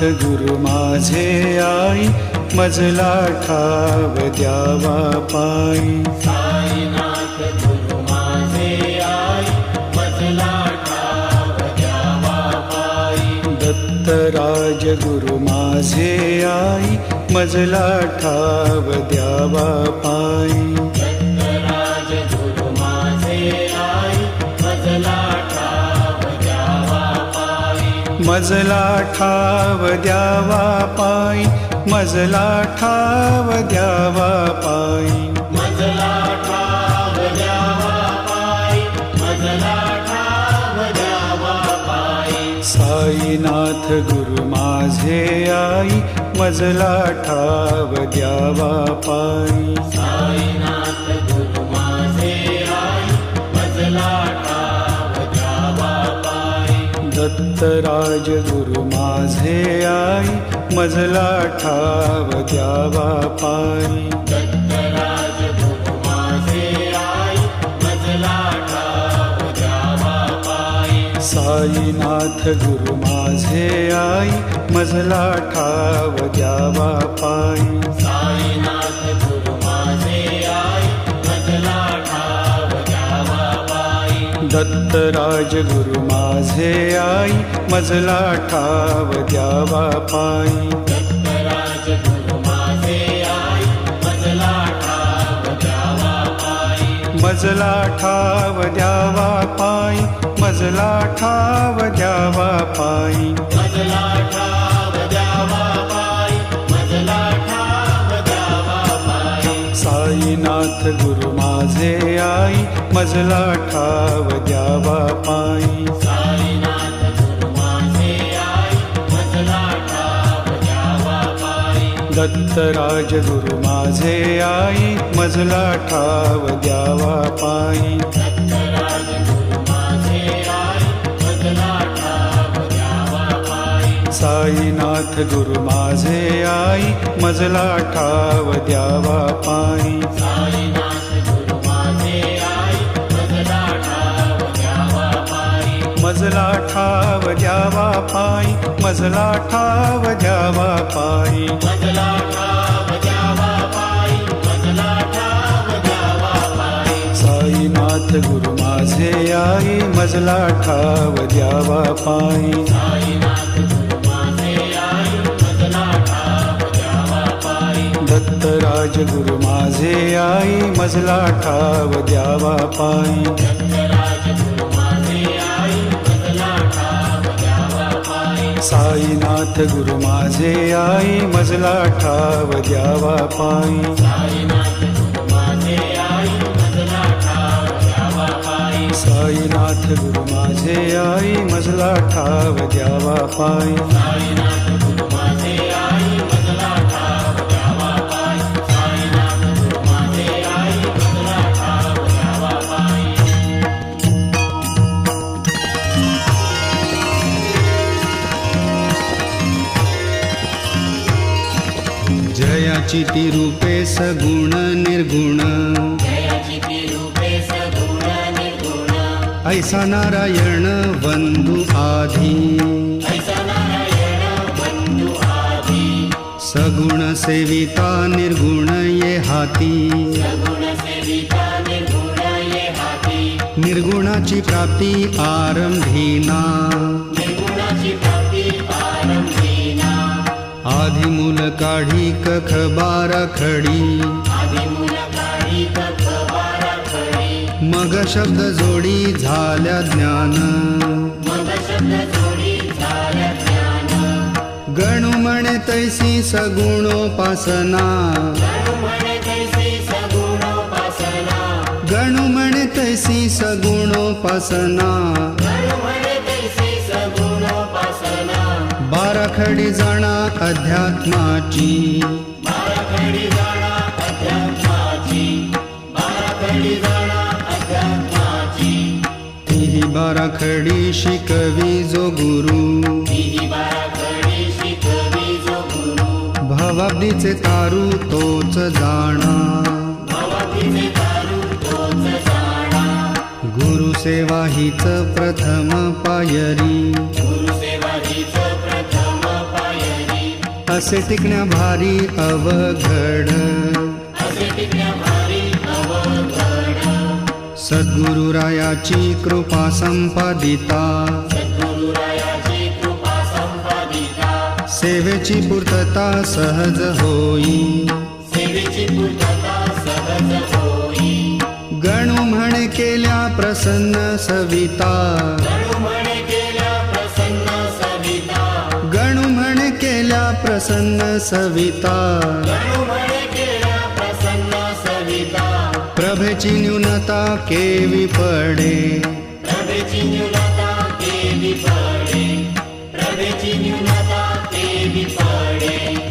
गुरु माझे आई, मजला ठाव द्यावा पायी. साईनाथ गुरु माझे आई, मजला ठाव द्यावा पायी. दत्तराज गुरु माझे आई, मजला ठाव द्यावा पायी. दत्तराज गुरु माझे आई, मजला ठाव द्यावा पायी. मजला ठाव द्यावा पायी, मजला ठाव द्यावा पायी. मजला ठाव द्यावा पायी, मजला ठाव द्यावा पायी. साईनाथ गुरु माझे आई, मजला ठाव द्यावा पायी. साईनाथ गुरु माझे आई, मजला ठाव द्यावा पायी. दत्तराज गुरु माझे आई, मजला ठाव द्यावा पायी. दत्तराज गुरु माझे आई, मजला ठाव द्यावा पायी. साईनाथ गुरु माझे आई, मजला ठाव द्यावा पायी. साईनाथ गुरु माझे आई, मजला ठाव द्यावा पायी. दत्तराज गुरु माझे आई, मजला ठाव द्यावा पायी. दत्तराज गुरु माझे आई, मजला ठाव द्यावा पायी. मजला ठाव द्यावा पायी, मजला ठाव द्यावा पायी. मजला ठाव द्यावा पायी, मजला ठाव द्यावा पायी. साईनाथ गुरु माझे आई, मजला ठाव द्यावा पायी. साईनाथ गुरु माझे आई, मजला ठाव द्यावा पायी. दत्तराज गुरु माझे आई, मजला ठाव द्यावा पायी. दत्तराज गुरु माझे आई, मजला ठाव द्यावा पायी. साईनाथ गुरु माझे आई, मजला ठाव द्यावा पायी. साईनाथ गुरु माझे आई, मजला ठाव द्यावा पायी. मजला ठाव द्यावा पायी, मजला ठाव द्यावा पायी. मजला ठाव द्यावा पायी, मजला ठाव द्यावा पायी. साईनाथ गुरु माझे आई, मजला ठाव द्यावा पायी. साईनाथ गुरु माझे आई, मजला ठाव द्यावा पायी. दत्तराज गुरु माझे आई, मजला ठाव द्यावा पायी. दत्तराज गुरु माझे आई, मजला ठाव द्यावा पायी. साईनाथ गुरु माझे आई, मजला ठाव द्यावा पायी. साईनाथ गुरु माझे आई, मजला ठाव द्यावा पायी. साईनाथ गुरु माझे आई, मजला ठाव द्यावा पायी. साईनाथ गुरु माझे आई, मजला ठाव द्यावा पायी. साईनाथ गुरु माझे आई, मजला ठाव द्यावा पायी. जयाची ती रूपे सगुण निर्गुण, जयाची ती रूपे सगुण निर्गुण. ऐसा नारायण बंधु आधी, ऐसा नारायण बंधु आधी. सगुण सेविता निर्गुण ये हाती. सगुण सेविता निर्गुण ये हाती. निर्गुणाची प्राप्ती आरंभीना, निर्गुणाची प्राप्ती आरंभीना. आधी मूल काढी कख बारा खडी. आदिमूल काढी कख बारा खडी. मग शब्द जोडी झाल्या ज्ञान. मग शब्द जोडी झाल्या ज्ञान. गणू म्हणे तैसी सगुणोपासना. गणु म्हणे तैसी सगुणोपासना. गणू म्हणे तैसी सगुणोपासना. गणु म्हणे तैसी सगुणोपासना. बाराखडी जाणा अध्यात्माची. बाराखडी जाणा अध्यात्माची. बाराखडी जाणा अध्यात्माची. तीही बाराखडी शिकवी जो गुरु. ही बाराखडी शिकवी जो गुरु. भवाब्दीचे तारू तोच जाणा. भवाब्दीचे तारू तोच जाणा. गुरुसेवा हीच प्रथम पायरी. गुरुसेवा हीच प्रथम पायरी. असे टिकण्या भारी अवघड असे टिकण्या भारी अवघड सद्गुरुरायाची कृपा संपादिता सद्गुरुरायाची कृपा संपादिता सेवेची पूर्तता सहज होई सेवेची पूर्तता सहज होई गणू म्हणे केल्या प्रसन्न सविता गणू म्हणे केल्या प्रसन्न सविता गणू म्हणे केल्या प्रसन्न सविता गणू म्हणे केल्या प्रसन्न सविता प्रभेची न्यूनता केवी पडे प्रभेची न्यूनता केवी पडे प्रभेची न्यूनता केवी पडे